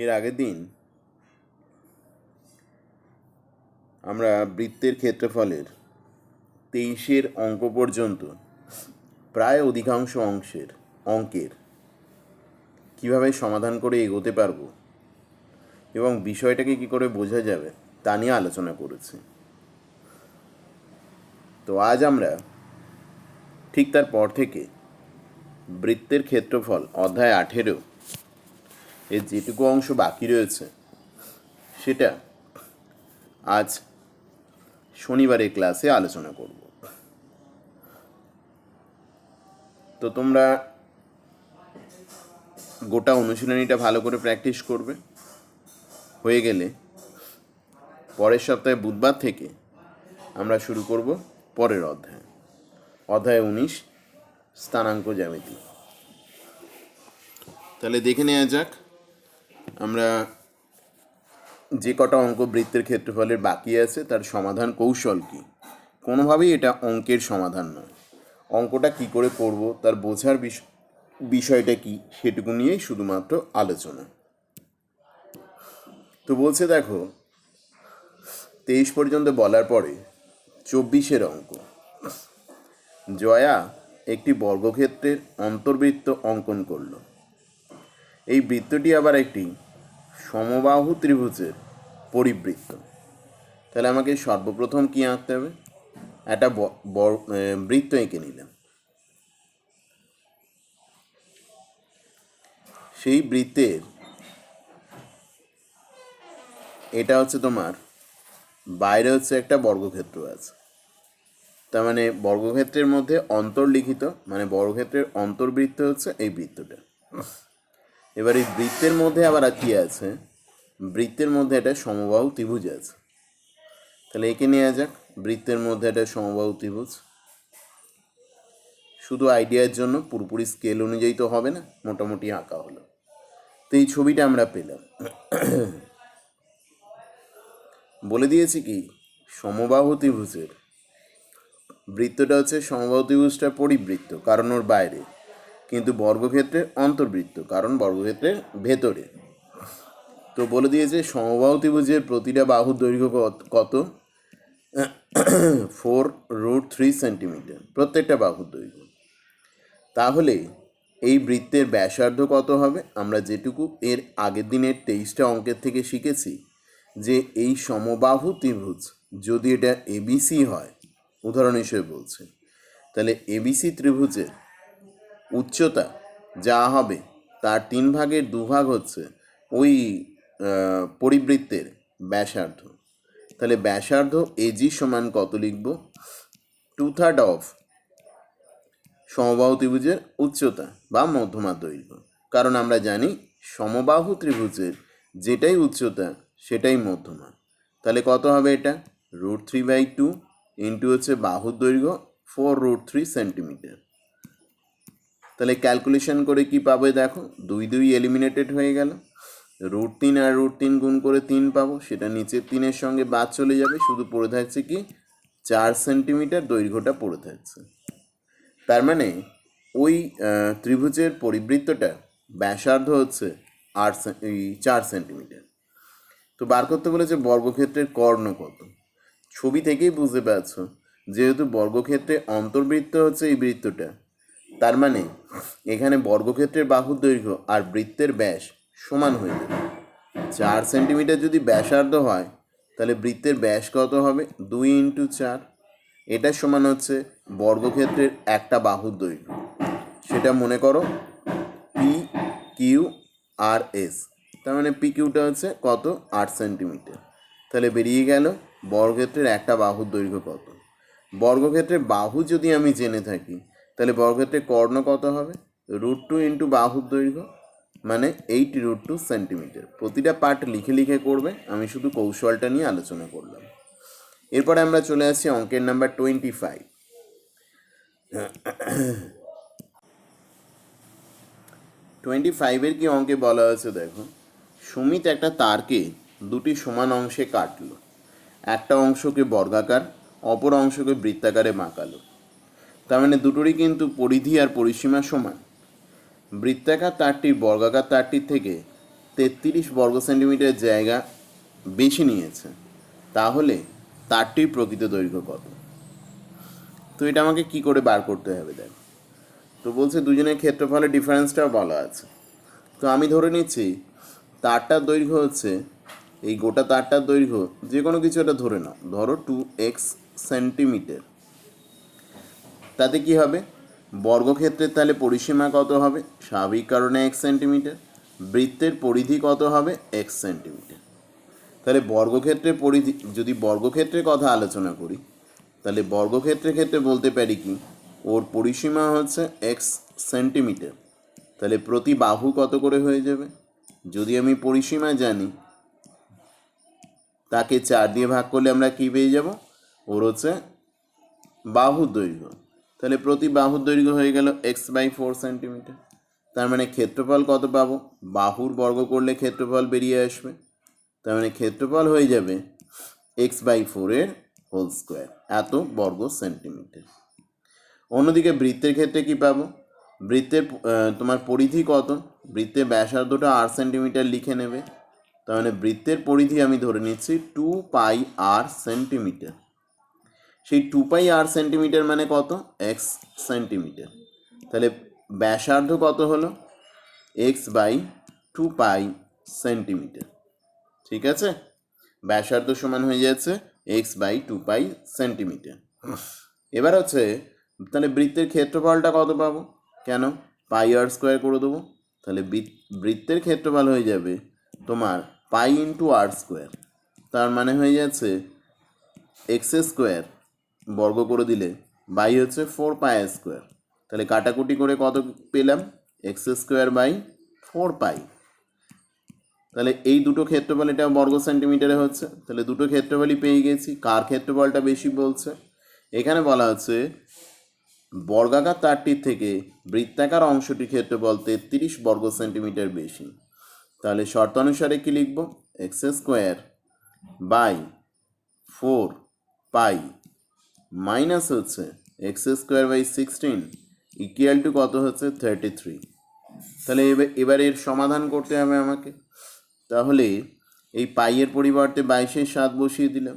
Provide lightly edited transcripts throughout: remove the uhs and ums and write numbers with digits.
এর আগের দিন আমরা বৃত্তের ক্ষেত্রফলের 23-এর অঙ্ক পর্যন্ত প্রায় অধিকাংশ অঙ্কের কীভাবে সমাধান করে এগোতে পারবো এবং বিষয়টাকে কী করে বোঝা যাবে তা নিয়ে আলোচনা করেছি। তো আজ আমরা ঠিক তার পর থেকে বৃত্তের ক্ষেত্রফল অধ্যায় 18 এর যেটুকু অংশ বাকি রয়েছে সেটা আজ শনিবারের ক্লাসে আলোচনা করব। তো তোমরা গোটা অনুশীলনীটা ভালো করে প্র্যাকটিস করবে। হয়ে গেলে পরের সপ্তাহে বুধবার থেকে আমরা শুরু করব পরের অধ্যায় 19 স্থানাঙ্ক জ্যামিতি। তাহলে দেখে নেওয়া যাক আমরা যে কটা অঙ্ক বৃত্তের ক্ষেত্রফলের বাকি আছে তার সমাধান কৌশল কী। কোনোভাবেই এটা অঙ্কের সমাধান নয়, অঙ্কটা কি করে করব তার বোঝার বিষয়টা কি সেটুকু নিয়েই শুধুমাত্র আলোচনা। তো বলছে দেখো 23 পর্যন্ত বলার পরে 24-এর অঙ্ক। জয়া একটি বর্গক্ষেত্রের অন্তর্বৃত্ত অঙ্কন করল। এই বৃত্তটি আবার একটি সমবাহু ত্রিভুজের পরিবৃত্ত। তাহলে আমাকে সর্বপ্রথম কি আঁকতে হবে? একটা বৃত্ত এঁকে নিলাম। সেই বৃত্তের এটা হচ্ছে তোমার বাইরে হচ্ছে একটা বর্গক্ষেত্র আছে, তার মানে বর্গক্ষেত্রের মধ্যে অন্তর্লিখিত মানে বর্গক্ষেত্রের অন্তর্বৃত্ত হচ্ছে এই বৃত্তটা। এবার এই বৃত্তের মধ্যে আবার কি আছে? বৃত্তের মধ্যে একটা সমবাহু ত্রিভুজ আছে। তাহলে এঁকে নেওয়া যাক। বৃত্তের মধ্যে একটা সমবাহু ত্রিভুজ, শুধু আইডিয়ার জন্য, পুরোপুরি স্কেল অনুযায়ী তো হবে না, মোটামুটি আঁকা হলো। তো এই ছবিটা আমরা পেলাম। বলে দিয়েছি কি সমবাহু ত্রিভুজের বৃত্তটা হচ্ছে সমবাহু ত্রিভুজটা পরিবৃত্ত কারণ ওর বাইরে, কিন্তু বর্গক্ষেত্রের অন্তর্বৃত্ত কারণ বর্গক্ষেত্রের ভেতরে। তো বলে দিয়েছে সমবাহু ত্রিভুজের প্রতিটা বাহুর দৈর্ঘ্য কত? 4√3 সেন্টিমিটার প্রত্যেকটা বাহুর দৈর্ঘ্য। তাহলে এই বৃত্তের ব্যাসার্ধ কত হবে? আমরা যেটুকু এর আগের দিনের 23টা অঙ্কের থেকে শিখেছি যে এই সমবাহু ত্রিভুজ যদি এটা এবিসি হয়, উদাহরণ হিসেবে বলছে, তাহলে এবিসি ত্রিভুজের উচ্চতা যা হবে তার 3/2 হচ্ছে ওই পরিবৃত্তের ব্যাসার্ধ। তাহলে ব্যাসার্ধ এজি সমান কত লিখব? 2/3 অফ সমবাহু ত্রিভুজের উচ্চতা বা মধ্যমার দৈর্ঘ্য। কারণ আমরা জানি সমবাহু ত্রিভুজের যেটাই উচ্চতা সেটাই মধ্যমা। তাহলে কত হবে এটা? √3/2 ইন্টু হচ্ছে বাহুর দৈর্ঘ্য 4√3 সেন্টিমিটার। তাহলে ক্যালকুলেশন করে কি পাবে দেখো, 2 এলিমিনেটেড হয়ে গেল। √3 আর √3 গুণ করে 3 পাবো, সেটা নিচের 3-এর সঙ্গে বাদ চলে যাবে, শুধু পড়ে থাকছে কি 4 সেন্টিমিটার দৈর্ঘ্যটা পড়ে থাকছে। তার মানে ওই ত্রিভুজের পরিবৃত্তটা ব্যাসার্ধ হচ্ছে 4 সেন্টিমিটার। তো বার করতে বলেছে বর্গক্ষেত্রের কর্ণ কত। ছবি থেকেই বুঝতে পারছো যেহেতু বর্গক্ষেত্রে অন্তর্বৃত্ত হচ্ছে এই বৃত্তটা, তার মানে এখানে বর্গক্ষেত্রের বাহুর দৈর্ঘ্য আর বৃত্তের ব্যাস সমান হয়ে যাবে। 4 সেন্টিমিটার যদি ব্যাসার্ধ হয় তাহলে বৃত্তের ব্যাস কত হবে? 2 × 4। এটা সমান হচ্ছে বর্গক্ষেত্রের একটা বাহুর দৈর্ঘ্য। সেটা মনে করো PQRS। তার মানে PQটা হচ্ছে কত? 8 সেন্টিমিটার। তাহলে বেরিয়ে গেল বর্গক্ষেত্রের একটা বাহুর দৈর্ঘ্য কত। বর্গক্ষেত্রের বাহু যদি আমি জেনে থাকি তাহলে বর্গক্ষেত্রের কর্ণ কত হবে? √2 × বাহুর দৈর্ঘ্য মানে 8√2 সেন্টিমিটার। প্রতিটা পার্ট লিখে লিখে করবে, আমি শুধু কৌশলটা নিয়ে আলোচনা করলাম। এরপরে আমরা চলে আসছি অঙ্কের নাম্বার 25। 25-এর কি অঙ্কে বলা হয়েছে দেখো, সুমিত একটা তারকে দুটি সমান অংশে কাটলো। একটা অংশকে বর্গাকার, অপর অংশকে বৃত্তাকারে বাঁকালো। তার মানে দুটোরই কিন্তু পরিধি আর পরিসীমা সমান। বৃত্তাকার তারটি বর্গাকার তারটির থেকে 33 বর্গ সেন্টিমিটার জায়গা বেশি নিয়েছে, তাহলে তারটির প্রকৃত দৈর্ঘ্য কত? তো এটা আমাকে কি করে বার করতে হবে দেখ। তো বলছে দুজনের ক্ষেত্রফলের ডিফারেন্সটাও বলা আছে। তো আমি ধরে নিচ্ছি তারটার দৈর্ঘ্য হচ্ছে, এই গোটা তারটার দৈর্ঘ্য যে কোনো কিছু একটা ধরে নাও, ধরো 2x সেন্টিমিটার। তাতে কি হবে, বর্গক্ষেত্রের তাহলে পরিসীমা কত হবে, স্বাভাবিক কারণে x সেন্টিমিটার, বৃত্তের পরিধি কত হবে x সেন্টিমিটার। তাহলে বর্গক্ষেত্রের পরিধি, যদি বর্গক্ষেত্রের কথা আলোচনা করি তাহলে বর্গক্ষেত্রের ক্ষেত্রে বলতে পারি কি, ওর পরিসীমা হচ্ছে x সেন্টিমিটার, তাহলে প্রতি বাহু কত করে হয়ে যাবে, যদি আমি পরিসীমা জানি তাকে 4 দিয়ে ভাগ করলে আমরা কি পেয়ে যাব, ওর হচ্ছে বাহুর দৈর্ঘ্য, তাহলে প্রতি বাহুর দৈর্ঘ্য হয়ে গেল x/4 সেন্টিমিটার। তার মানে ক্ষেত্রফল কত পাবো, বাহুর বর্গ করলে ক্ষেত্রফল বেরিয়ে আসবে, তার মানে ক্ষেত্রফল হয়ে যাবে x/4 এর হোল স্কোয়ার, এত বর্গ সেন্টিমিটার। অন্যদিকে বৃত্তের ক্ষেত্রে কি পাবো, বৃত্তের তোমার পরিধি কত, বৃত্তের ব্যাসার্ধটা r সেন্টিমিটার লিখে নেবে, তার মানে বৃত্তের পরিধি আমি ধরে নিচ্ছি 2πr সেন্টিমিটার। সেই 2πr সেন্টিমিটার মানে কত, x সেন্টিমিটার, তাহলে ব্যাসার্ধ কত হলো x/2π সেন্টিমিটার। ঠিক আছে, ব্যাসার্ধ সমান হয়ে যাচ্ছে x/2π সেন্টিমিটার। এবার হচ্ছে তাহলে বৃত্তের ক্ষেত্রফলটা কত পাবো, কেন πr² করে দেবো, তাহলে বৃত্তের ক্ষেত্রফল হয়ে যাবে তোমার π×r², তার মানে হয়ে যাচ্ছে x² বর্গ করে দিলে বাই হচ্ছে 4πr², তাহলে কাটাকুটি করে কত পেলাম, x²/4π। তাহলে এই দুটো ক্ষেত্রফল, এটা বর্গ সেন্টিমিটারে হচ্ছে, তাহলে দুটো ক্ষেত্রফলই পেয়ে গেছি। কার ক্ষেত্রফলটা বেশি বলছে, এখানে বলা হচ্ছে বর্গাকার তারটির থেকে বৃত্তাকার অংশটির ক্ষেত্রফল 33 বর্গ সেন্টিমিটার বেশি। তাহলে শর্ত অনুসারে কি লিখব, x²/4π মাইনাস হচ্ছে x²/16 ইকুয়াল টু কত হচ্ছে 33। তাহলে এবার এর সমাধান করতে হবে আমাকে, তাহলে এই পাইয়ের পরিবর্তে 22/7 বসিয়ে দিলাম,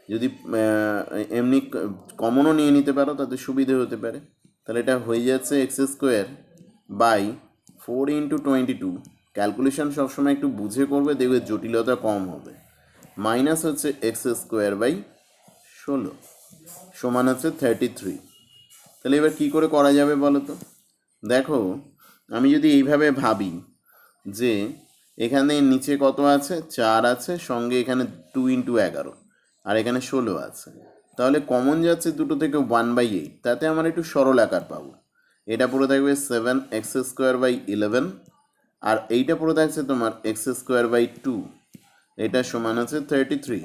যদি এমনি কমনও নিয়ে নিতে পারো তাতে সুবিধে হতে পারে। তাহলে এটা হয়ে যাচ্ছে x²/4 × 22, ক্যালকুলেশন সবসময় একটু বুঝে করবে, দেখবে জটিলতা কম হবে, মাইনাস হচ্ছে x²/16 সমান হচ্ছে 33। তাহলে এবার কী করে করা যাবে বলো তো, দেখো আমি যদি এইভাবে ভাবি যে এখানে নিচে কত আছে, 4 আছে, সঙ্গে এখানে 2×11 আর এখানে 16 আছে, তাহলে কমন যাচ্ছে দুটো থেকে 1/8, তাতে আমার একটু সরল আকার পাবো। এটা পুরো থাকবে 7x²/11 আর এইটা পুরো থাকছে তোমার x²/2, এটা সমান আছে 33।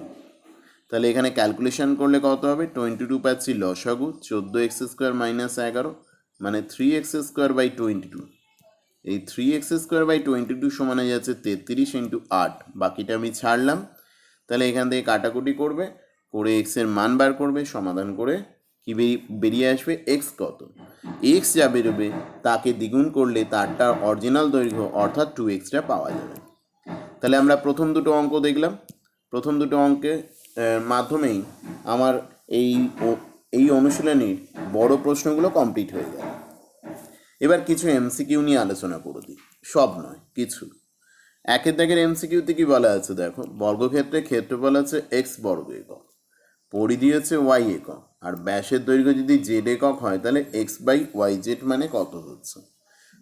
তাহলে এখানে ক্যালকুলেশন করলে কত হবে, 22 পাচ্ছি লসাগু, 14x² - 11 মানে 3x²/22, এই 3x²/22 সমান হয়ে যাচ্ছে 33×8, বাকিটা আমি ছাড়লাম। তাহলে এখান থেকে কাটাকুটি করবে, করে x এর মান বার করবে, সমাধান করে কি বেরিয়ে আসবে, x কত, x যা বেরোবে তাকে দ্বিগুণ করলে তারটার অরিজিনাল দৈর্ঘ্য অর্থাৎ 2xটা পাওয়া যাবে। তাহলে আমরা প্রথম দুটো অঙ্ক দেখলাম, প্রথম দুটো অঙ্কের মাধ্যমেই আমার এই অনুশীলনীর বড় প্রশ্নগুলো কমপ্লিট হয়ে গেল। এবার কিছু এমসিকিউ নিয়ে আলোচনা করে দিই, সব নয় কিছু। একের দাগের এমসিকিউতে কি বলা আছে দেখো, বর্গক্ষেত্রে ক্ষেত্রফল আছে x বর্গ একক, পরিধি হচ্ছে y একক, আর ব্যাসের দৈর্ঘ্য যদি z একক হয় তাহলে x/yz মানে কত হচ্ছে।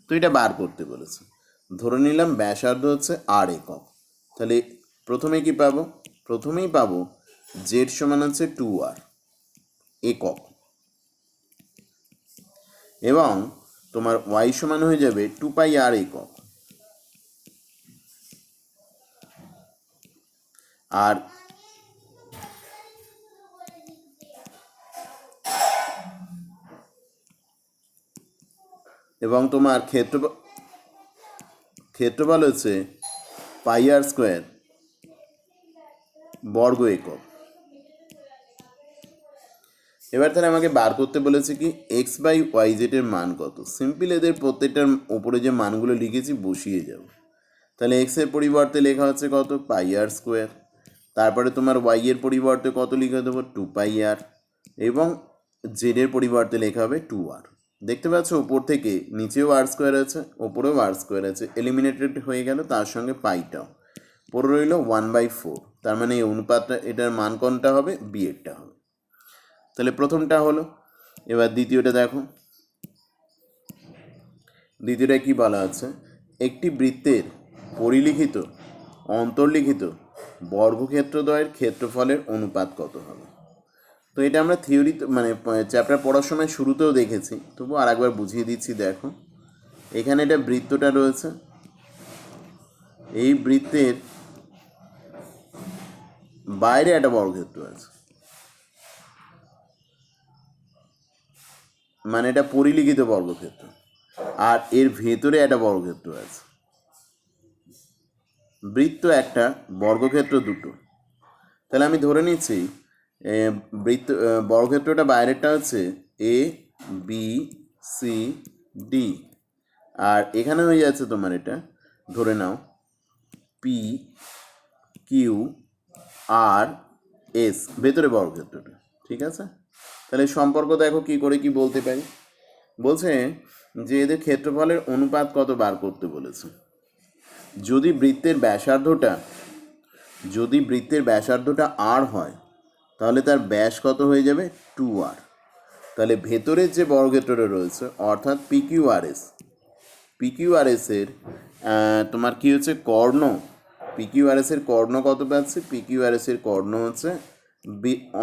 তো এটা বার করতে বলেছে, ধরে নিলাম ব্যাসার্ধ হচ্ছে r একক, তাহলে প্রথমে কি পাবো, প্রথমেই পাবো z সমান হচ্ছে 2r একক, এবং তোমার y সমান হয়ে যাবে 2πr একক, আর এবং তোমার ক্ষেত্রফল হচ্ছে πr² বর্গ একক। এবার তাহলে আমাকে বার করতে বলেছে কি x/yz এর মান কত। সিম্পল এদের প্রত্যেকটার উপরে যে মানগুলো লিখেছি বসিয়ে যাব, তাহলে এক্সের পরিবর্তে লেখা হচ্ছে কত, পাই আর স্কোয়ার। তারপরে তোমার ওয়াইয়ের পরিবর্তে কত লিখে দেবো, 2 পাই আর। এবং জেডের পরিবর্তে লেখা হবে 2 আর। দেখতে পাচ্ছ ওপর থেকে নিচেও আর স্কোয়ার আছে, ওপরেও আর স্কোয়ার আছে, এলিমিনেটেড হয়ে গেল, তার সঙ্গে পাইটাও পরে রইল 1/4। তার মানে এই অনুপাতটা, এটার মান কোনটা হবে, বিয়েরটা হবে। তাহলে প্রথমটা হলো। এবার দ্বিতীয়টা দেখো। দ্বিতীয়টা কি বলা আছে, একটি বৃত্তের পরিলিখিত অন্তর্লিখিত বর্গক্ষেত্রদ্বয়ের ক্ষেত্রফলের অনুপাত কত হবে। তো এটা আমরা থিওরি মানে চ্যাপ্টার পড়ার সময় শুরুতেও দেখেছি, তবু আর একবার বুঝিয়ে দিচ্ছি। দেখো এখানে এটা বৃত্তটা রয়েছে, এই বৃত্তের বাইরে একটা বর্গক্ষেত্র আছে, মানে এটা পরিলিখিত বর্গক্ষেত্র, আর এর ভেতরে একটা বর্গক্ষেত্র আছে। বৃত্ত একটা, বর্গক্ষেত্র দুটো। তাহলে আমি ধরে নিচ্ছি বৃত্ত বর্গক্ষেত্রটা বাইরেরটা হচ্ছে এ বি সি ডি, আর এখানে হয়ে যাচ্ছে তোমার এটা ধরে নাও পি কিউ আর এস, ভেতরে বর্গক্ষেত্রটা। ঠিক আছে, তাহলে সম্পর্ক দেখো কি করে কি বলতে পারি। বলছে যে এদের ক্ষেত্রফলের অনুপাত কত বার করতে বলেছে। যদি বৃত্তের ব্যাসার্ধটা আর হয়, তাহলে তার ব্যাস কত হয়ে যাবে, 2r। তাহলে ভেতরের যে বর্গক্ষেত্রটা রয়েছে অর্থাৎ পিকিউআরএস এর তোমার কি হচ্ছে, কর্ণ। পিকিউআরএস এর কর্ণ কত পাচ্ছে, পিকিউআরএস এর কর্ণ হচ্ছে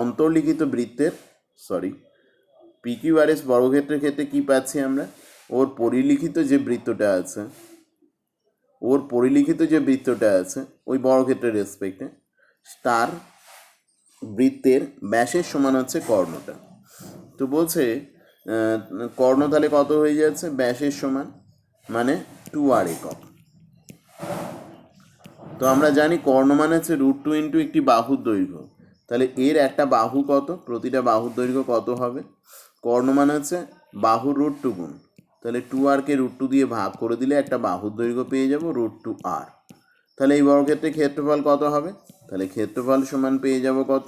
অন্তর্লিখিত বৃত্তের পিকিউআরএস বর্গক্ষেত্রের ক্ষেত্রে কি পাচ্ছি আমরা, ওর পরিলিখিত যে বৃত্তটা আছে ওই বর্গক্ষেত্রের রেসপেক্টে, তার বৃত্তের ব্যাসের সমান হচ্ছে কর্ণটা। তো বলছে কর্ণ তাহলে কত হয়ে যাচ্ছে, ব্যাসের সমান, মানে 2r একক। তো আমরা জানি কর্ণ মানে হচ্ছে √2 ইন্টু একটি বাহুর দৈর্ঘ্য। তাহলে এর একটা বাহু কত, প্রতিটা বাহুর দৈর্ঘ্য কত হবে, কর্ণ মানে হচ্ছে বাহুর √2 গুণ। তাহলে 2rকে √2 দিয়ে ভাগ করে দিলে একটা বাহুর দৈর্ঘ্য পেয়ে যাব √2r। তাহলে এই বর্গক্ষেত্রের ক্ষেত্রফল কত হবে, তাহলে ক্ষেত্রফল সমান পেয়ে যাব কত।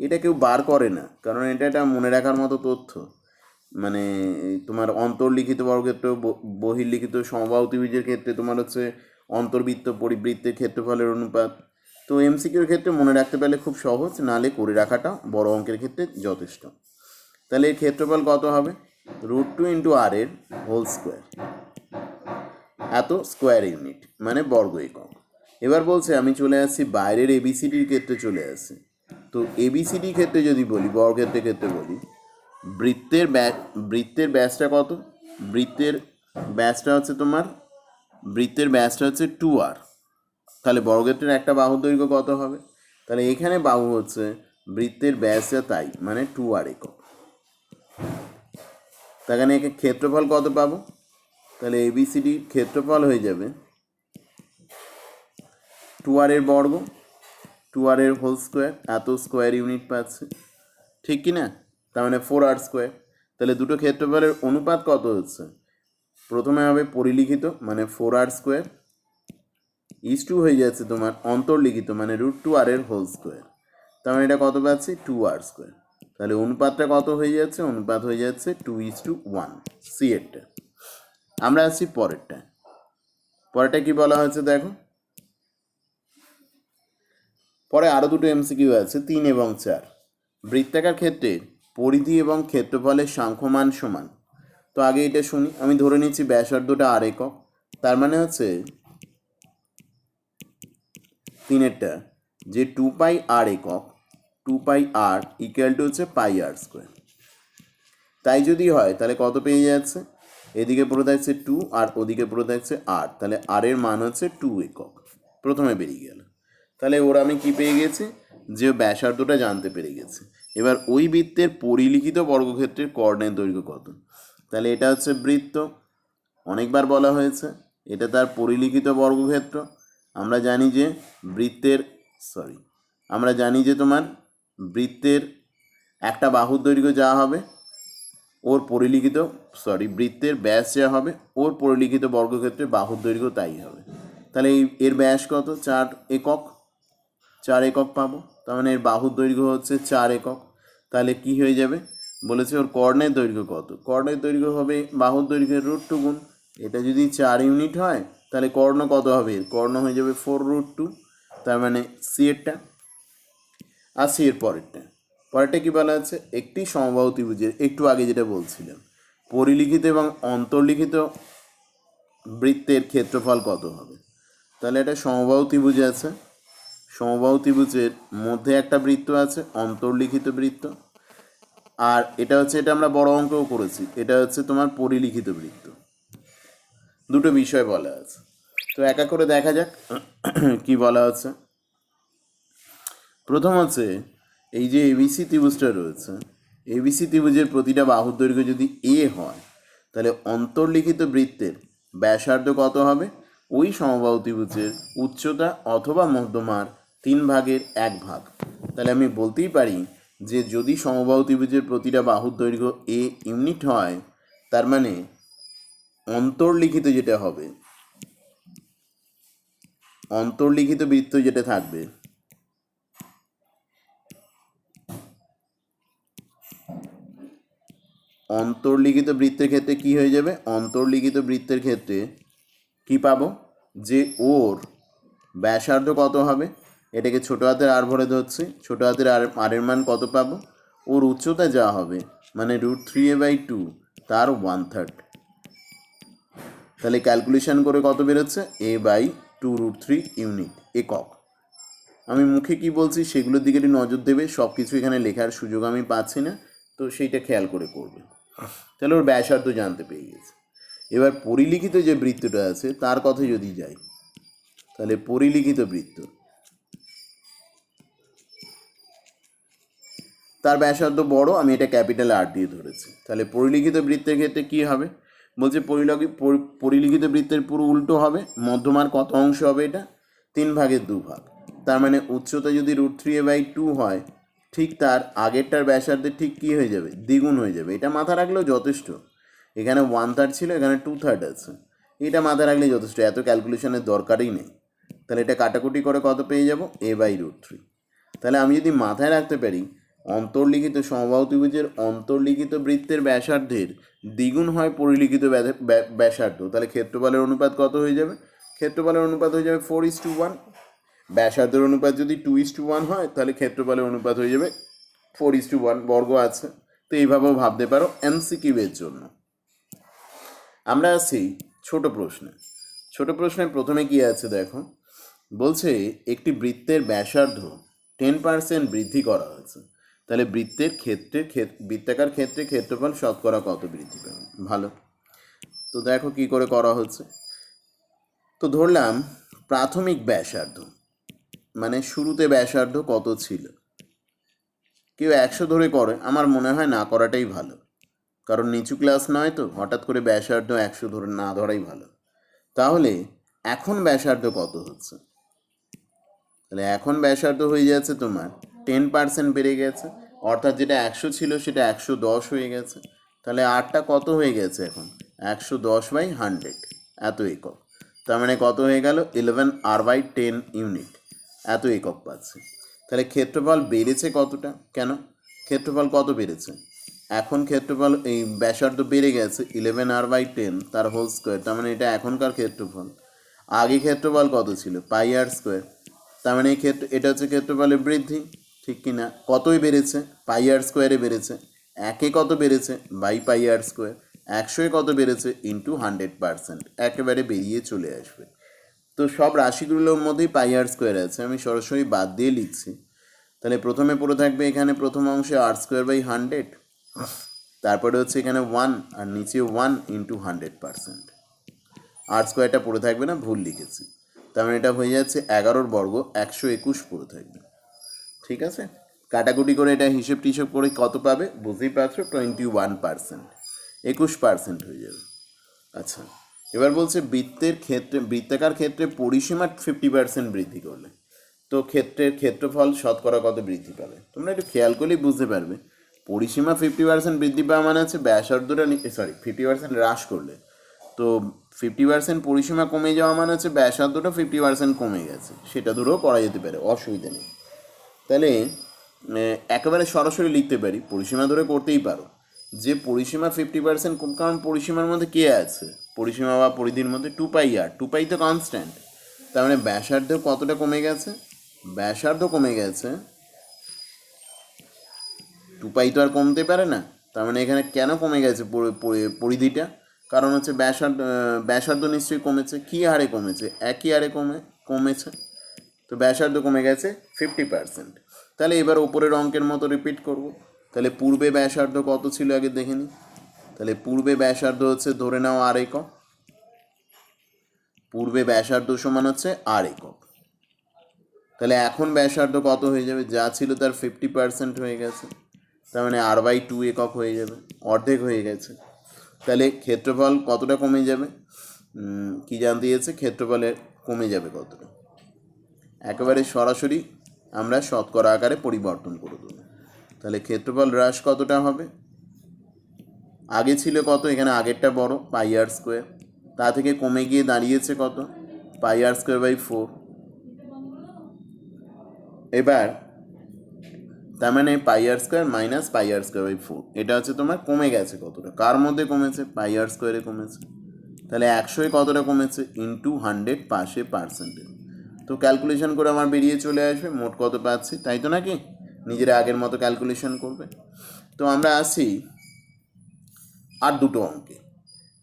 এটা কেউ বার করে না, কারণ এটা একটা মনে রাখার মতো তথ্য। মানে তোমার অন্তর্লিখিত বর্গক্ষেত্র, বহির্লিখিত সমবাহু ত্রিভুজের ক্ষেত্রে তোমার হচ্ছে অন্তর্বৃত্ত পরিবৃত্তের ক্ষেত্রফলের অনুপাত। তো এমসিকিউর ক্ষেত্রে মনে রাখতে পারলে খুব সহজ, নালে করে রাখাটা বড় অঙ্কের ক্ষেত্রে যথেষ্ট। তাহলে এর ক্ষেত্রফল কত হবে, √2 ইন্টু আর এর হোল স্কোয়ার, এত স্কোয়ার ইউনিট মানে বর্গ একক। এবার বলছে আমি চলে আসছি বাইরের এবিসিডির ক্ষেত্রে চলে আসছি। তো এবিসিডির ক্ষেত্রে যদি বলি, বর্গক্ষেত্রের ক্ষেত্রে বলি, বৃত্তের ব্যাসটা কত, বৃত্তের ব্যাসটা হচ্ছে 2r। তাহলে বর্গক্ষেত্রের একটা বাহুর দৈর্ঘ্য কত হবে, তাহলে এখানে বাহু হচ্ছে বৃত্তের ব্যাসটা, তাই মানে 2r একক। তাহলে একে ক্ষেত্রফল কত পাবো, তাহলে এবিসিডি ক্ষেত্রফল হয়ে যাবে 2r এর বর্গ, 2r এর হোল স্কোয়ার, এত স্কোয়ার ইউনিট পাচ্ছে, ঠিক কি না, তার মানে 4r স্কোয়ার। তাহলে দুটো ক্ষেত্রফলের অনুপাত কত হচ্ছে, প্রথমে হবে পরিলিখিত মানে 4r স্কোয়ার, ইস টু হয়ে যাচ্ছে তোমার অন্তর্লিখিত মানে √2r এর হোল স্কোয়ার, তার মানে এটা কত পাচ্ছি, 2r স্কোয়ার। তাহলে অনুপাতটা কত হয়ে যাচ্ছে, অনুপাত হয়ে যাচ্ছে 2:1, সি এরটা। আমরা আসছি পরেরটা কি বলা হয়েছে দেখো। পরে আরও দুটো এমসিকিউ আছে, 3 এবং 4। বৃত্তাকার ক্ষেত্রের পরিধি এবং ক্ষেত্রফলের সাংখ্যমান সমান। তো আগে এটা শুনি, আমি ধরে নিচ্ছি ব্যাসার্ধটা আর একক, তার মানে হচ্ছে 3-এরটা যে 2πr একক, 2πr ইকুয়াল টু হচ্ছে πr স্কোয়ার। তাই যদি হয় তাহলে কত পেয়ে যাচ্ছে, এদিকে পুরো থাকছে 2 আর ওদিকে পুরো থাকছে r, তাহলে r এর মান হচ্ছে 2 একক, প্রথমে বেরিয়ে গেল। তাহলে ওরা আমি কি পেয়ে গেছি, যে ব্যাসার্ধটা জানতে পেরে গেছি। এবার ওই বৃত্তের পরিলিখিত বর্গক্ষেত্রের কর্ণের দৈর্ঘ্য কত, তাহলে এটা হচ্ছে বৃত্ত, অনেকবার বলা হয়েছে, এটা তার পরিলিখিত বর্গক্ষেত্র। আমরা জানি যে তোমার বৃত্তের একটা বাহুর দৈর্ঘ্য যা হবে, বৃত্তের ব্যাস যা হবে, ওর পরিলিখিত বর্গক্ষেত্রে বাহুর দৈর্ঘ্য তাই হবে। তাহলে এর ব্যাস কত? 4 একক, 4 একক পাবো। তার মানে এর বাহুর দৈর্ঘ্য হচ্ছে 4 একক। তাহলে কি হয়ে যাবে? বলেছে ওর কর্ণের দৈর্ঘ্য কত? কর্ণের দৈর্ঘ্য হবে বাহুর দৈর্ঘ্যের √2 গুণ। এটা যদি 4 ইউনিট হয় তাহলে কর্ণ কত হবে? কর্ণ হয়ে যাবে 4√2। তার মানে সি এরটা। আর সি এর পরেরটা কি বলা আছে? একটি সমবাহু ত্রিভুজের, একটু আগে যেটা বলছিলাম, পরিলিখিত এবং অন্তর্লিখিত বৃত্তের ক্ষেত্রফল কত হবে? তাহলে এটা সমবাহু ত্রিভুজ আছে, সমবাহু ত্রিভুজের মধ্যে একটা বৃত্ত আছে, অন্তর্লিখিত বৃত্ত। আর এটা হচ্ছে, এটা আমরা বড় অঙ্কও করেছি, এটা হচ্ছে তোমার পরিলিখিত বৃত্ত। দুটো বিষয় বলা আছে। তো এক এক করে দেখা যাক কি বলা আছে। প্রথম হচ্ছে এই যে এবিসি ত্রিভুজটা রয়েছে, এবিসি ত্রিভুজের প্রতিটা বাহুর দৈর্ঘ্য যদি এ হয় তাহলে অন্তর্লিখিত বৃত্তের ব্যাসার্ধ কত হবে? ওই সমবাহু ত্রিভুজের উচ্চতা অথবা মধ্যমার 3/1 ভাগ। তাহলে আমি বলতেই পারি যে যদি সমবাহু ত্রিভুজের প্রতিটা বাহুর দৈর্ঘ্য এ ইউনিট হয়, তার মানে অন্তর্লিখিত যেটা হবে, অন্তর্লিখিত বৃত্ত যেটা থাকবে, অন্তর্লিখিত বৃত্তের ক্ষেত্রে কি হয়ে যাবে? অন্তর্লিখিত বৃত্তের ক্ষেত্রে কি পাবো? যে ওর ব্যাসার্ধ কত হবে? এটাকে ছোট হাতের আর ভরে ধরছি, ছোট হাতের আরের মান কত পাবো? ওর উচ্চতা যা হবে মানে √3a/2 তার 1/3। তাহলে ক্যালকুলেশন করে কত বেরোচ্ছে? a/2√3 ইউনিট, একক। আমি মুখে কি বলছি সেগুলোর দিকে একটু নজর দেবে, সব কিছু এখানে লেখার সুযোগ আমি পাচ্ছি না, তো সেইটা খেয়াল করে করবে। তাহলে ওর ব্যাসার্ধ জানতে পেরে গেছে। এবার পরিলিখিত যে বৃত্তটা আছে তার কথা যদি যাই, তাহলে পরিলিখিত বৃত্ত, তার ব্যাসার্ধ বড়, আমি এটা ক্যাপিটাল আর দিয়ে ধরেছি। তাহলে পরিলিখিত বৃত্তের ক্ষেত্রে কি হবে? বলছে পরিলিখিত বৃত্তের পুরো উল্টো হবে। মধ্যমার কত অংশ হবে? এটা 3/2 ভাগ। তার মানে উচ্চতা যদি √3a/2 হয়, ঠিক তার আগেরটার ব্যাসার্ধের ঠিক কী হয়ে যাবে? দ্বিগুণ হয়ে যাবে। এটা মাথা রাখলেও যথেষ্ট। এখানে 1/3 ছিল, এখানে 2/3 আছে, এটা মাথা রাখলেই যথেষ্ট, এত ক্যালকুলেশনের দরকারই নেই। তাহলে এটা কাটাকুটি করে কত পেয়ে যাব? a/√3। তাহলে আমি যদি মাথায় রাখতে পারি অন্তর্লিখিত সমবাহু ত্রিভুজের অন্তর্লিখিত বৃত্তের ব্যাসার্ধের দ্বিগুণ হয় পরিলিখিত ব্যাসার্ধ, তাহলে ক্ষেত্রফলের অনুপাত কত হয়ে যাবে? ক্ষেত্রফলের অনুপাত হয়ে যাবে 4:1। ব্যাসার্ধের অনুপাত যদি 2:1 হয় তাহলে ক্ষেত্রফলের অনুপাত হয়ে যাবে 4:1। বর্গ আছে, তো এইভাবেও ভাবতে পারো এমসিকিউয়ের জন্য। আমরা আসছি ছোট প্রশ্নে। ছোট প্রশ্নের প্রথমে কি আছে দেখো, বলছে একটি বৃত্তের ব্যাসার্ধ 10% বৃদ্ধি করা হয়েছে, তাহলে বৃত্তাকার ক্ষেত্রে ক্ষেত্রফল শতকরা কত বৃদ্ধি পাবে? ভালো, তো দেখো কি করে করা হচ্ছে। তো ধরলাম প্রাথমিক ব্যাসার্ধ, মানে শুরুতে ব্যাসার্ধ কত ছিল? কেউ 100 ধরে করে, আমার মনে হয় না করাটাই ভালো, কারণ নিচু ক্লাস নয়, তো হঠাৎ করে ব্যাসার্ধ 100 ধরে না ধরাই ভালো। তাহলে এখন ব্যাসার্ধ কত হচ্ছে? তাহলে এখন ব্যাসার্ধ হয়ে যাচ্ছে তোমার 10% বেড়ে গেছে, অর্থাৎ যেটা 100 ছিল সেটা 110 হয়ে গেছে। তাহলে আরটা কত হয়ে গেছে এখন? 110/100, এত একক। তার মানে কত হয়ে গেল? 11r/10 ইউনিট, এত একক পাচ্ছে। তাহলে ক্ষেত্রফল বেড়েছে কতটা? কেন ক্ষেত্রফল কত বেড়েছে? এখন ক্ষেত্রফল এই ব্যাসার্ধ বেড়ে গেছে 11r/10 তার হোল স্কোয়ার, তার মানে এটা এখনকার ক্ষেত্রফল। আগে ক্ষেত্রফল কত ছিল? πr²। তার মানে এটা হচ্ছে ক্ষেত্রফলের বৃদ্ধি, ঠিক কি না? কতই বেড়েছে? πr² বেড়েছে। একে কত বেড়েছে? πr²। 100-এ কত বেড়েছে? × 100%, একেবারে বেরিয়ে চলে আসবে। তো সব রাশিগুলোর মধ্যেই πr² আছে, আমি সরাসরি বাদ দিয়ে লিখছি। তাহলে প্রথমে পড়ে থাকবে এখানে প্রথম অংশে r²/100, তারপরে হচ্ছে এখানে 1 আর নিচে 1 × 100%। r² পড়ে থাকবে না, ভুল লিখেছি। তার মানে এটা হয়ে যাচ্ছে 11 বর্গ 121 পড়ে থাকবে। ঠিক আছে, কাটাকুটি করে এটা হিসেব টিসেব করে কত পাবে বুঝতেই পারছো, 21%, 21% হয়ে যাবে। আচ্ছা, এবার বলছে বৃত্তাকার ক্ষেত্রে পরিসীমা 50% বৃদ্ধি করলে তো ক্ষেত্রফল শতকরা কত বৃদ্ধি পাবে? তোমরা একটু খেয়াল করলেই বুঝতে পারবে। পরিসীমা 50% বৃদ্ধি পাওয়া মানে হচ্ছে ব্যাসার্ধটা 50% হ্রাস করলে, তো 50% পরিসীমা কমে যাওয়া মানে হচ্ছে ব্যাসার্ধটা 50% কমে গেছে, সেটা ধরেও করা যেতে পারে, অসুবিধা নেই। তাহলে একেবারে সরাসরি লিখতে পারি, পরিসীমা ধরে করতেই পারো যে পরিসীমা 50%, কারণ পরিসীমার মধ্যে কে আছে, পরিসীমা বা পরিধির মধ্যে 2πr, 2π তো কনস্ট্যান্ট। তার মানে ব্যাসার্ধ কতটা কমে গেছে, ব্যাসার্ধ কমে গেছে, 2π তো আর কমতে পারে না। তার মানে এখানে কেন কমে গেছে পরিধিটা, কারণ হচ্ছে ব্যাসার্ধ নিশ্চয়ই কমেছে। কী হারে কমেছে, একই হারে কমেছে, তো ব্যাসার্ধ কমে গেছে 50%। তাহলে এবার ওপরের অঙ্কের মতো রিপিট করব। তাহলে পূর্বে ব্যাসার্ধ কত ছিল আগে দেখে নিই। তাহলে পূর্বে ব্যাসার্ধ হচ্ছে ধরে নাও আর একক, পূর্বে ব্যাসার্ধ সমান হচ্ছে আর একক। তাহলে এখন ব্যাসার্ধ কত হয়ে যাবে, যা ছিল তার 50% হয়ে গেছে, তার মানে r/2 একক হয়ে যাবে, অর্ধেক হয়ে গেছে। তাহলে ক্ষেত্রফল কতটা কমে যাবে, কি জানতে চেয়েছে, ক্ষেত্রফলের কমে যাবে কতটা, একেবারে সরাসরি আমরা শতকরা আকারে পরিবর্তন করে দেবো। তাহলে ক্ষেত্রফল হ্রাস কতটা হবে, আগে ছিল কত, এখানে আগেরটা বড় πr², তা থেকে কমে গিয়ে দাঁড়িয়েছে কত, πr²/4। এবার তার মানে πr² মাইনাস πr²/4, এটা হচ্ছে তোমার কমে গেছে কতটা, কার মধ্যে কমেছে, πr² কমেছে। তাহলে 100 কতটা কমেছে, ইন্টু 100 পাশে পার্সেন্টেজ, তো ক্যালকুলেশন করে আমার বেরিয়ে চলে আসবে মোট কত পাচ্ছি, তাই তো নাকি, নিজেরা আগের মতো ক্যালকুলেশন করবে। তো আমরা আসি আর দুটো অঙ্কে,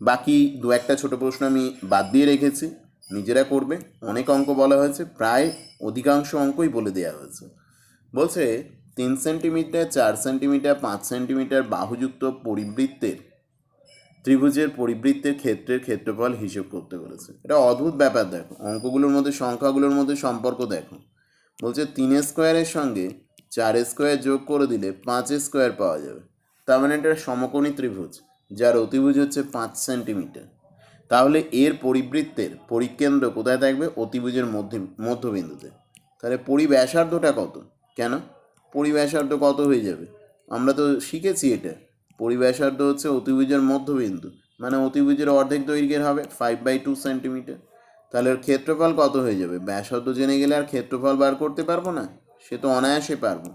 বাকি দু একটা ছোটো প্রশ্ন আমি বাদ দিয়ে রেখেছি, নিজেরা করবে। অনেক অঙ্ক বলা হয়েছে, প্রায় অধিকাংশ অঙ্কই বলে দেওয়া হয়েছে। বলছে 3 সেন্টিমিটার, 4 সেন্টিমিটার, 5 সেন্টিমিটার বাহুযুক্ত পরিবৃত্তের ত্রিভুজের পরিবৃত্তের ক্ষেত্রের ক্ষেত্রফল হিসেব করতে বলেছে। এটা অদ্ভুত ব্যাপার, দেখো অঙ্কগুলোর মধ্যে সংখ্যাগুলোর মধ্যে সম্পর্ক দেখো। বলছে 3 স্কোয়ারের সঙ্গে 4 স্কোয়ার যোগ করে দিলে 5 স্কোয়ার পাওয়া যাবে, তার মানে এটা সমকোণী ত্রিভুজ যার অতিভুজ হচ্ছে 5 সেন্টিমিটার। তাহলে এর পরিবৃত্তের পরিকেন্দ্র কোথায় থাকবে, অতিভুজের মধ্যবিন্দুতে। তাহলে পরিব্যাসার্ধটা কত, কেন পরিব্যাসার্ধ কত হয়ে যাবে, আমরা তো শিখেছি এটা, পরিব্যাসার্ধ হচ্ছে অতিভুজের মধ্যবিন্দু, মানে অতিভুজের অর্ধেক দৈর্ঘ্যের হবে 5/2 সেন্টিমিটার। তাহলে ওর ক্ষেত্রফল কত হয়ে যাবে, ব্যাসার্ধ জেনে গেলে আর ক্ষেত্রফল বার করতে পারবো না, সে তো অনায়াসে পারবো।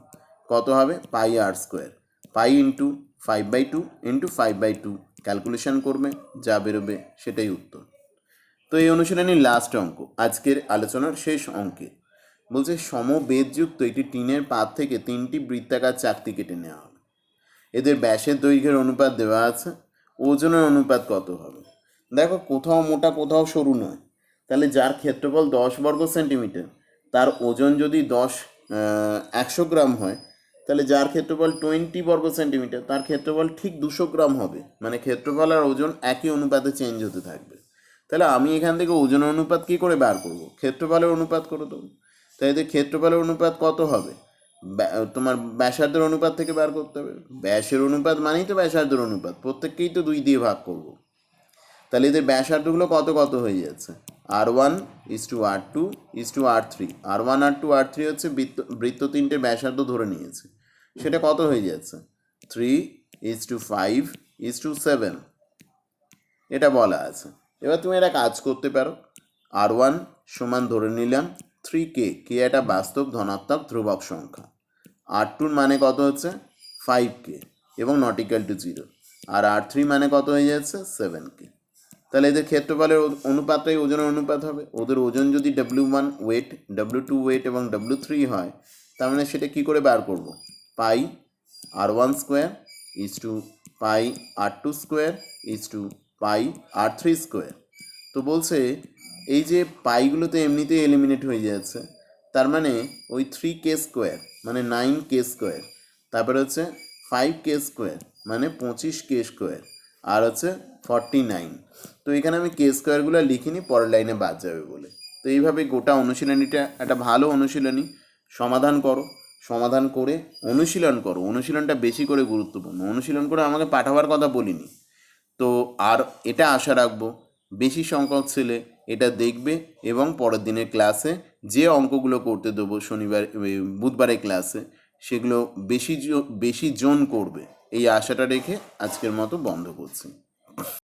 কত হবে, πr², pi into 5/2 into 5/2, calculation করবে, যা বেরোবে সেটাই উত্তর। তো এই অনুশীলনীর লাস্ট অঙ্ক, আজকের আলোচনার শেষ অঙ্কে বলছে সমবেদযুক্ত একটি টিনের পাত থেকে 3টি বৃত্তাকার চাকতি কেটে নেওয়া হবে, এদের ব্যাসের দৈর্ঘ্যের অনুপাত দেওয়া আছে, ওজনের অনুপাত কত হবে। দেখো কোথাও মোটা কোথাও সরু নয়, তাহলে যার ক্ষেত্রফল 10 বর্গ সেন্টিমিটার, তার ওজন যদি 100 গ্রাম হয়, তাহলে যার ক্ষেত্রফল 20 বর্গ সেন্টিমিটার, তার ক্ষেত্রফল ঠিক 200 গ্রাম হবে, মানে ক্ষেত্রফল আর ওজন একই অনুপাতে চেঞ্জ হতে থাকবে। তাহলে আমি এখান থেকে ওজনের অনুপাত কী করে বার করব, ক্ষেত্রফলের অনুপাত করে দেবো। তাই এদের ক্ষেত্রফলের অনুপাত কত হবে, তোমার ব্যাসার্ধের অনুপাত থেকে বার করতে হবে, ব্যাসের অনুপাত মানেই তো ব্যাসার্ধের অনুপাত, প্রত্যেককেই তো 2 দিয়ে ভাগ করব। তাহলে এদের ব্যাসার্ধগুলো কত কত হয়ে যাচ্ছে, r1:r2:r3, r1 r2 r3 হচ্ছে বৃত্ত 3টে ব্যাসার্ধ ধরে নিয়েছে, সেটা কত হয়ে যাচ্ছে 3:5:7, এটা বলা আছে। এবার তুমি একটা কাজ করতে পারো, r1 সমান ধরে নিলাম 3k, কে একটা বাস্তব ধনাত্মক ধ্রুবক সংখ্যা, r2 মানে কত হচ্ছে 5k এবং not equal to 0, R r3 মানে কত হয়ে যাচ্ছে 7k। তাহলে এদের ক্ষেত্রফলের অনুপাতটাই ওজনের অনুপাত হবে। ওদের ওজন যদি w1 ওয়েট, w2 ওয়েট এবং w3 হয়, তার মানে সেটা কী করে বার করব, pi r1² is to pi r2² is to pi r3²। তো বলছে এই যে পাইগুলো তো এমনিতেই এলিমিনেট হয়ে যাচ্ছে, তার মানে ওই 3k² মানে 9k², তারপরে হচ্ছে 5k² মানে 25k², আর হচ্ছে 49। তো এখানে আমি k² লিখিনি, পরের লাইনে বাদ যাবে বলে। তো এইভাবে গোটা অনুশীলনীটা একটা ভালো অনুশীলনী, সমাধান করো, সমাধান করে অনুশীলন করো, অনুশীলনটা বেশি করে গুরুত্বপূর্ণ, অনুশীলন করে আমাকে পাঠাবার কথা বলিনি। তো আর এটা আশা রাখবো বেশি সংখ্যক ছেলে এটা দেখবে এবং পরের দিনের ক্লাসে যে অঙ্কগুলো করতে দেবো বুধবারের ক্লাসে, সেগুলো বেশি জন করবে, এই আশাটা রেখে আজকের মতো বন্ধ করছি।